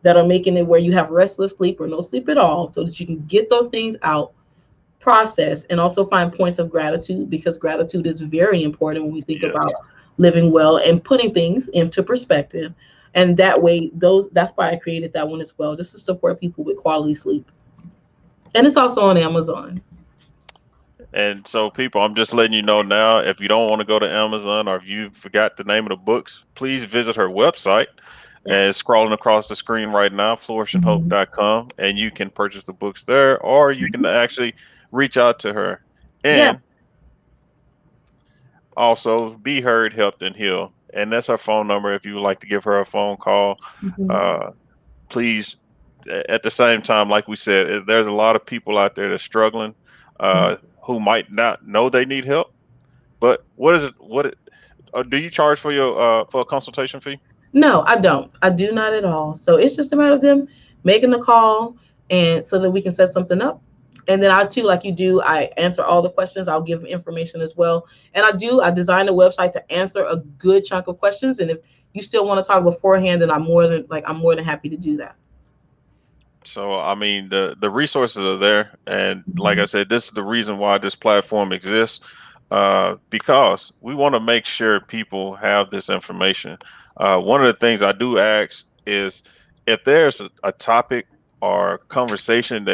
that are making it where you have restless sleep or no sleep at all, so that you can get those things out, process, and also find points of gratitude, because gratitude is very important when we think Yes. about living well and putting things into perspective. And that way, that's why I created that one as well, just to support people with quality sleep. And it's also on Amazon. And so, people, I'm just letting you know now, if you don't want to go to Amazon or if you forgot the name of the books, please visit her website. And Yes. it's scrolling across the screen right now, Mhm. flourishandhope.com, and you can purchase the books there, or you can actually reach out to her. Yeah. And also, be heard, helped, and healed. And that's her phone number if you would like to give her a phone call. Mhm. Uh, Please, at the same time, like we said, there's a lot of people out there that's struggling, Mhm. who might not know they need help. But what is it? Do you charge for a consultation fee? No, I don't. I do not at all. So it's just a matter of them making the call, and so that we can set something up. And then I too, like you do, I answer all the questions. I'll give information as well. And I design a website to answer a good chunk of questions. And if you still want to talk beforehand, then I'm more than happy to do that. So I mean, the resources are there, and like I Mhm. said, this is the reason why this platform exists, because we want to make sure people have this information. One of the things I do ask is if there's a topic or conversation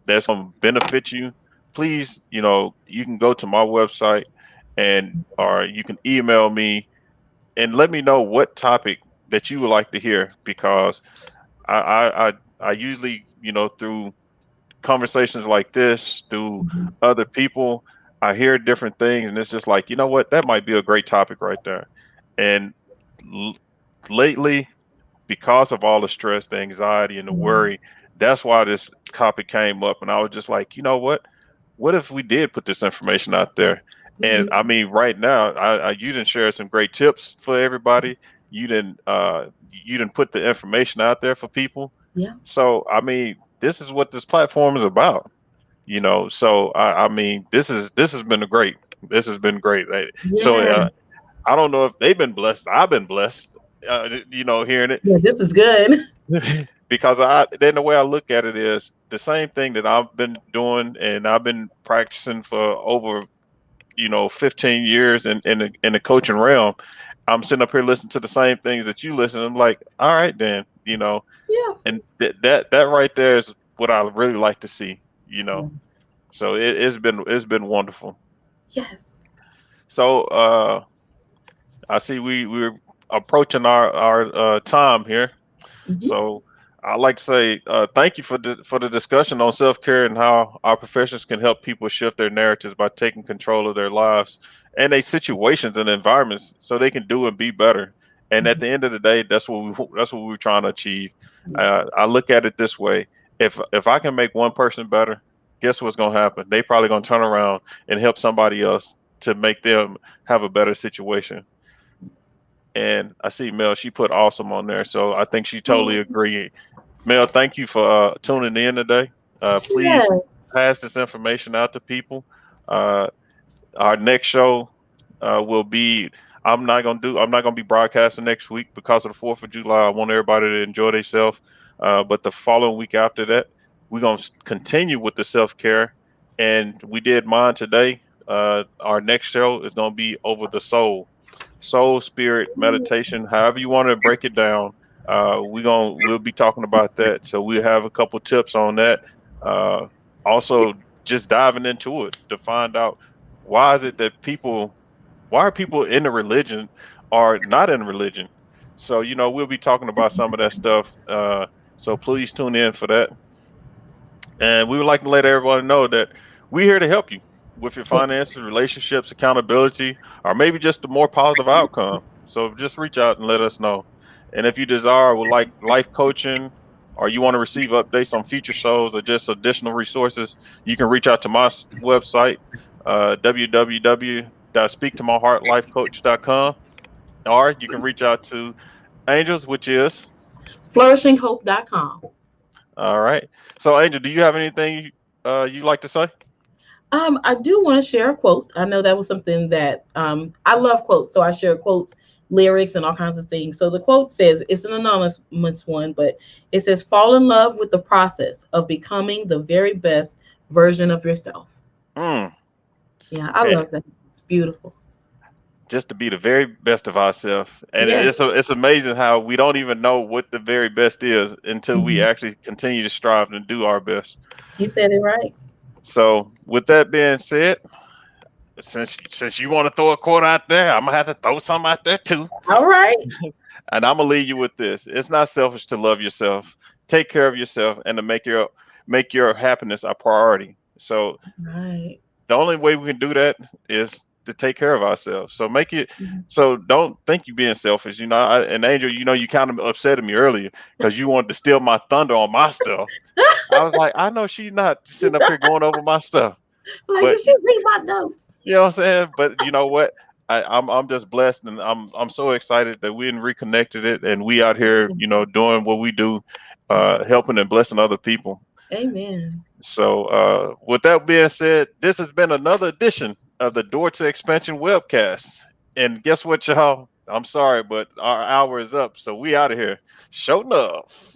that's going to benefit you, please, you can go to my website, and or you can email me and let me know what topic that you would like to hear, because I usually, through conversations like this, through Mhm. other people, I hear different things, and it's just like, you know what, that might be a great topic right there. And l- lately, because of all the stress, the anxiety, and the Mhm. worry, that's why this topic came up, and I was just like, you know what? What if we did put this information out there? And I mean, right now, you didn't share some great tips for everybody. You didn't put the information out there for people. Yeah. So I mean, this is what this platform is about. So I mean, this has been great. This has been great. So Yeah. I don't know if they've been blessed. I've been blessed. Hearing it. Yeah, this is good. Because then the way I look at it is the same thing that I've been doing and I've been practicing for over 15 years in the coaching realm. I'm sitting up here listening to the same things that you listen. I'm like, all right, then, Yeah. and that right there is what I really like to see. Yeah. So it's been wonderful. Yes. So I see we're approaching our time here. Mhm. So I'd like to say thank you for the discussion on self-care and how our professions can help people shift their narratives by taking control of their lives and their situations and environments so they can do and be better. And at the end of the day, that's what we're trying to achieve. I look at it this way: if I can make one person better, guess what's going to happen? They probably going to turn around and help somebody else to make them have a better situation. And I see Mel, she put awesome on there. So I think she totally agreed. Mel, thank you for tuning in today. Please Yeah. pass this information out to people. Our next show will be. I'm not gonna be broadcasting next week because of the 4th of July. I want everybody to enjoy themselves. But the following week after that, we're gonna continue with the self-care. And we did mine today. Our next show is gonna be over the soul, spirit, meditation, however you want to break it down. We'll be talking about that. So we have a couple tips on that. Also, just diving into it to find out why is it that why are people in the religion or not in religion. So we'll be talking about some of that stuff. So please tune in for that. And we would like to let everybody know that we're here to help you with your finances, relationships, accountability, or maybe just a more positive outcome. So just reach out and let us know. And if you desire would like life coaching or you want to receive updates on future shows or just additional resources, you can reach out to my website, www.speaktomyheartlifecoach.com, or you can reach out to Angels, which is flourishinghope.com. all right. So Angel, do you have anything you like to say? I do want to share a quote. I know that was something that I love quotes, so I share quotes, lyrics, and all kinds of things. So the quote says, it's an anonymous one, but it says, fall in love with the process of becoming the very best version of yourself. Mm. Yeah, I love that. It's beautiful. Just to be the very best of ourselves. And Yes. it's amazing how we don't even know what the very best is until we actually continue to strive and do our best. You said it right. So with that being said, since you want to throw a quote out there, I'm gonna have to throw some out there too. All right. And I'm gonna leave you with this. It's not selfish to love yourself, take care of yourself, and to make your happiness a priority. So Right. the only way we can do that is to take care of ourselves. So make it. So don't think you being selfish. And Angel, you kind of upset me earlier because you wanted to steal my thunder on my stuff. I was like, I know she's not sitting up here going over my stuff. Like, But did she read my notes? you know what I'm saying? But you know what? I'm just blessed, and I'm so excited that we reconnected it, and we out here, doing what we do, helping and blessing other people. Amen. So, with that being said, this has been another edition of the Door to Expansion webcast. And guess what, y'all? I'm sorry, but our hour is up. So we out of here. Show enough.